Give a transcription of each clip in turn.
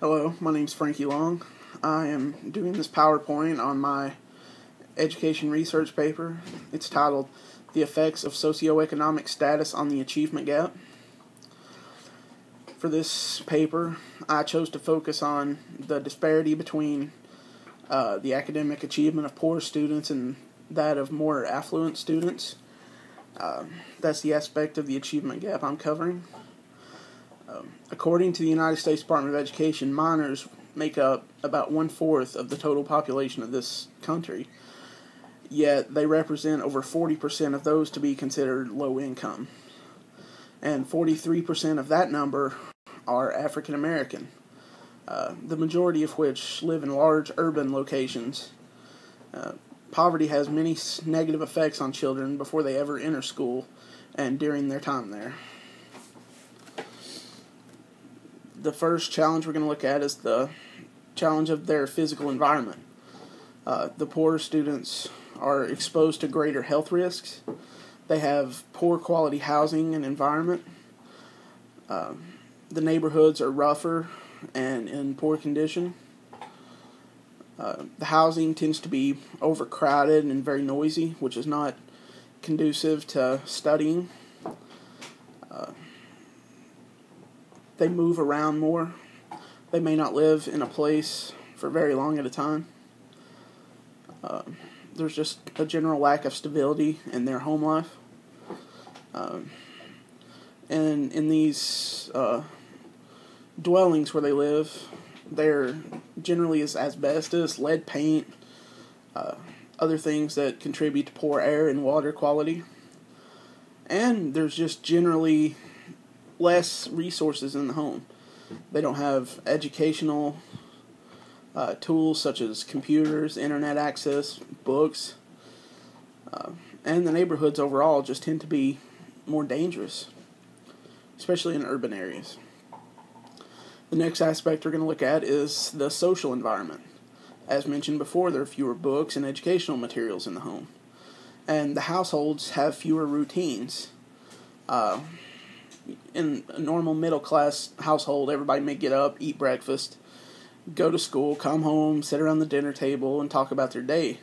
Hello, my name's Frankie Long. I am doing this PowerPoint on my education research paper. It's titled, The Effects of Socioeconomic Status on the Achievement Gap. For this paper, I chose to focus on the disparity between the academic achievement of poor students and that of more affluent students. That's the aspect of the achievement gap I'm covering. According to the United States Department of Education, minors make up about 1/4 of the total population of this country, yet they represent over 40% of those to be considered low income, and 43% of that number are African American, the majority of which live in large urban locations. Poverty has many negative effects on children before they ever enter school and during their time there. The first challenge we're going to look at is the challenge of their physical environment. The poorer students are exposed to greater health risks. They have poor quality housing and environment. The neighborhoods are rougher and in poor condition. The housing tends to be overcrowded and very noisy, which is not conducive to studying. They move around more. They may not live in a place for very long at a time. There's just a general lack of stability in their home life. And in these dwellings where they live, there generally is asbestos, lead paint, other things that contribute to poor air and water quality. And there's just generally less resources in the home. They don't have educational tools such as computers, internet access, books, and the neighborhoods overall just tend to be more dangerous, especially in urban areas. The next aspect we're going to look at is the social environment. As mentioned before, there are fewer books and educational materials in the home, and the households have fewer routines. In a normal middle-class household, everybody may get up, eat breakfast, go to school, come home, sit around the dinner table, and talk about their day.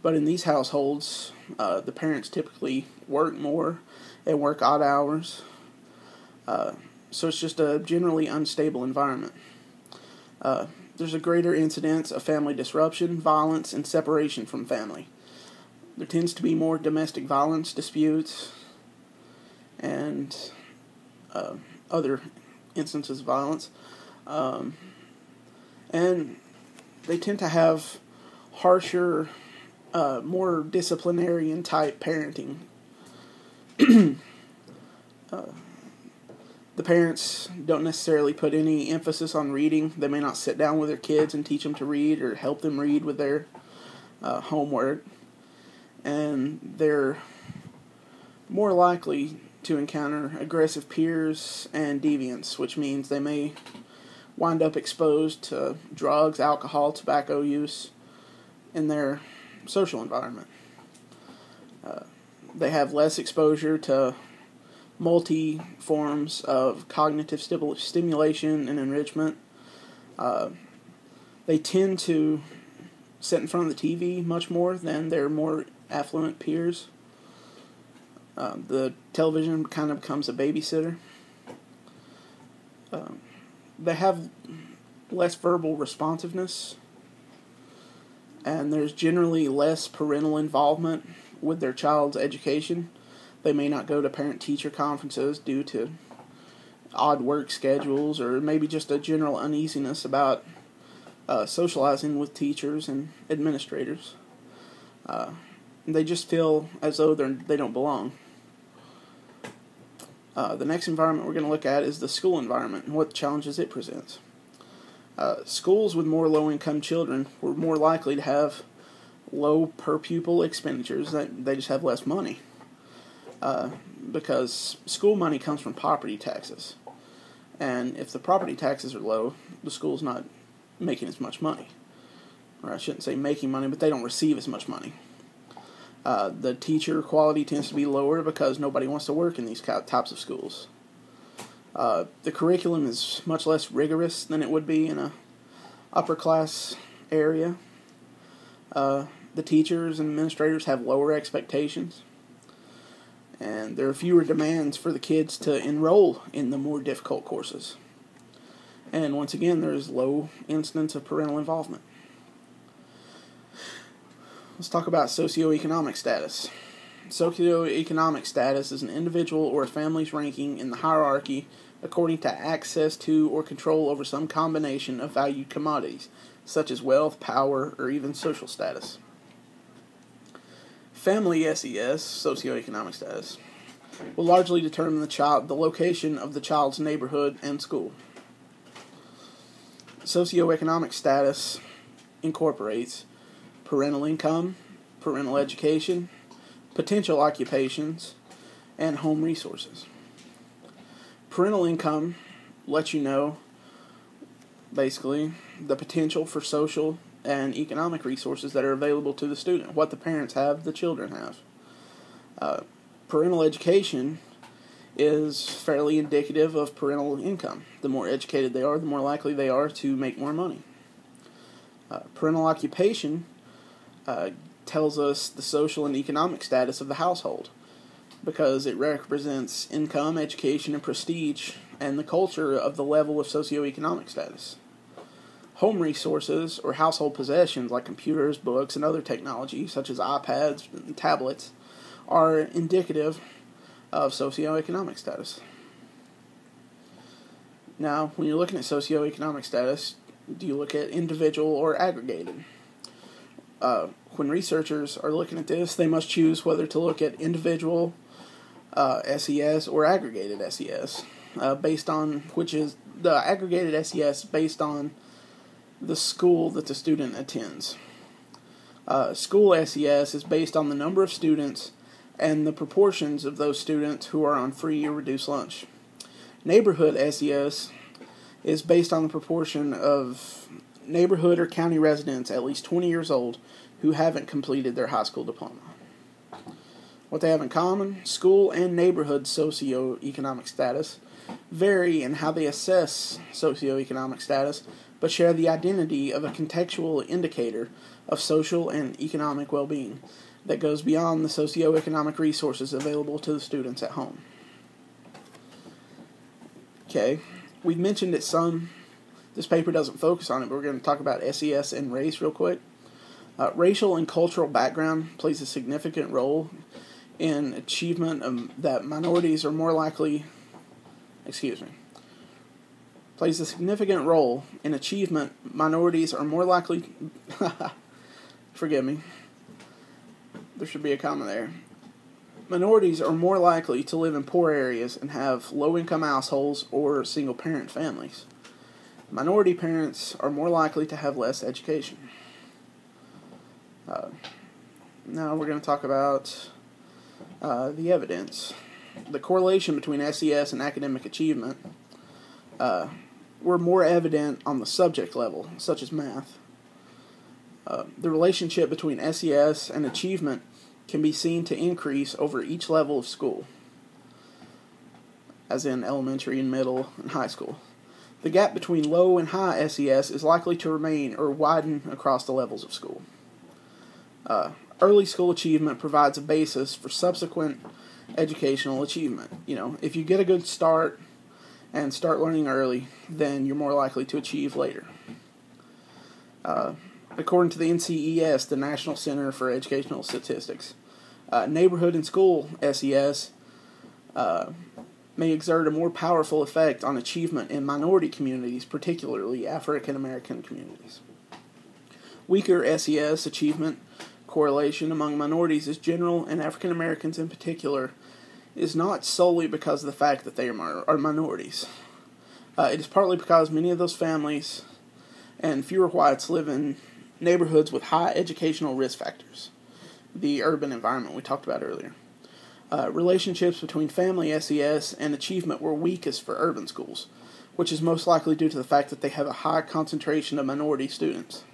But in these households, the parents typically work more and work odd hours. So it's just a generally unstable environment. There's a greater incidence of family disruption, violence, and separation from family. There tends to be more domestic violence, disputes, and other instances of violence. And they tend to have harsher, more disciplinarian type parenting. The parents don't necessarily put any emphasis on reading. They may not sit down with their kids and teach them to read or help them read with their homework. And they're more likely to encounter aggressive peers and deviance, which means they may wind up exposed to drugs, alcohol, tobacco use in their social environment. They have less exposure to multi-forms of cognitive stimulation and enrichment. They tend to sit in front of the TV much more than their more affluent peers. The television kind of becomes a babysitter. They have less verbal responsiveness, and there's generally less parental involvement with their child's education. They may not go to parent-teacher conferences due to odd work schedules, or maybe just a general uneasiness about socializing with teachers and administrators. They just feel as though they don't belong. The next environment we're going to look at is the school environment and what challenges it presents. Schools with more low-income children were more likely to have low per-pupil expenditures. They just have less money. Because school money comes from property taxes. And if the property taxes are low, the school's not making as much money. Or I shouldn't say making money, but they don't receive as much money. The teacher quality tends to be lower because nobody wants to work in these types of schools. The curriculum is much less rigorous than it would be in a upper class area. The teachers and administrators have lower expectations, and there are fewer demands for the kids to enroll in the more difficult courses. And once again, there is low incidence of parental involvement. Let's talk about socioeconomic status. Socioeconomic status is an individual or a family's ranking in the hierarchy according to access to or control over some combination of valued commodities, such as wealth, power, or even social status. Family SES, socioeconomic status, will largely determine the location of the child's neighborhood and school. Socioeconomic status incorporates parental income, parental education, potential occupations, and home resources. Parental income lets you know, basically, the potential for social and economic resources that are available to the student. What the parents have, the children have. Parental education is fairly indicative of parental income. The more educated they are, the more likely they are to make more money. Parental occupation tells us the social and economic status of the household, because it represents income, education, and prestige, and the culture of the level of socioeconomic status. Home resources, or household possessions like computers, books, and other technology, such as iPads and tablets, are indicative of socioeconomic status. Now, when you're looking at socioeconomic status, do you look at individual or aggregated? When researchers are looking at this, they must choose whether to look at individual SES or aggregated SES, based on which is the aggregated SES based on the school that the student attends. School SES is based on the number of students and the proportions of those students who are on free or reduced lunch. Neighborhood SES is based on the proportion of neighborhood or county residents at least 20 years old who haven't completed their high school diploma. What they have in common, school and neighborhood socioeconomic status vary in how they assess socioeconomic status, but share the identity of a contextual indicator of social and economic well-being that goes beyond the socioeconomic resources available to the students at home. Okay, we've mentioned it some. This paper doesn't focus on it, but we're going to talk about SES and race real quick. Racial and cultural background plays a significant role in achievement that minorities are more likely, plays a significant role in achievement minorities are more likely, forgive me, there should be a comma there. Minorities are more likely to live in poor areas and have low-income households or single-parent families. Minority parents are more likely to have less education. Now we're going to talk about the evidence. The correlation between SES and academic achievement were more evident on the subject level, such as math. The relationship between SES and achievement can be seen to increase over each level of school, as in elementary and middle and high school. The gap between low and high SES is likely to remain or widen across the levels of school. Early school achievement provides a basis for subsequent educational achievement. If you get a good start and start learning early, then you're more likely to achieve later. According to the NCES, the National Center for Educational Statistics, neighborhood and school SES may exert a more powerful effect on achievement in minority communities, particularly African American communities. Weaker SES achievement correlation among minorities is general, and African Americans in particular is not solely because of the fact that they are minorities. It is partly because many of those families and fewer whites live in neighborhoods with high educational risk factors, the urban environment we talked about earlier. Relationships between family SES and achievement were weakest for urban schools, which is most likely due to the fact that they have a high concentration of minority students.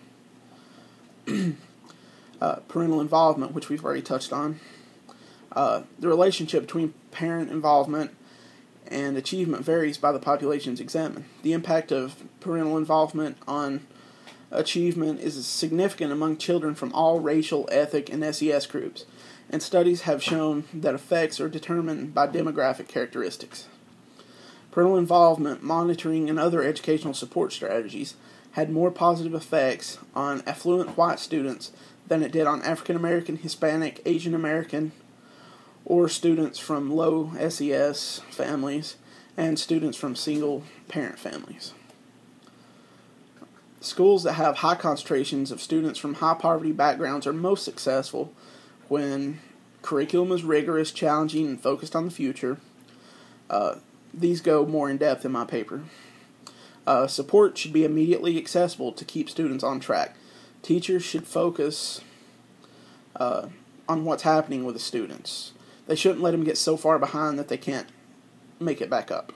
Parental involvement, which we've already touched on. The relationship between parent involvement and achievement varies by the populations examined. The impact of parental involvement on achievement is significant among children from all racial, ethnic, and SES groups, and studies have shown that effects are determined by demographic characteristics. Parental involvement, monitoring, and other educational support strategies had more positive effects on affluent white students than it did on African American, Hispanic, Asian American, or students from low SES families and students from single parent families. Schools that have high concentrations of students from high poverty backgrounds are most successful when curriculum is rigorous, challenging, and focused on the future. These go more in depth in my paper. Support should be immediately accessible to keep students on track. Teachers should focus on what's happening with the students. They shouldn't let them get so far behind that they can't make it back up.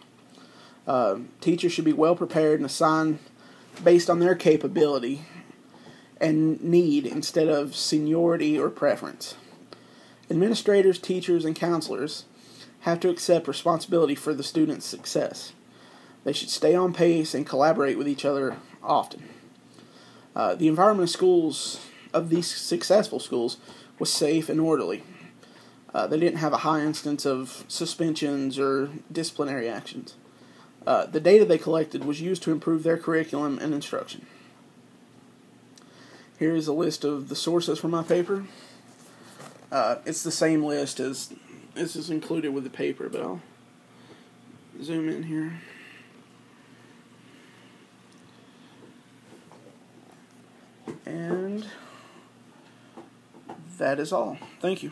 Teachers should be well prepared and assigned based on their capability and need instead of seniority or preference. Administrators, teachers, and counselors have to accept responsibility for the student's success. They should stay on pace and collaborate with each other often. The environment of these successful schools was safe and orderly. They didn't have a high instance of suspensions or disciplinary actions. The data they collected was used to improve their curriculum and instruction. Here is a list of the sources for my paper. It's the same list as this is included with the paper, but I'll zoom in here. And that is all. Thank you.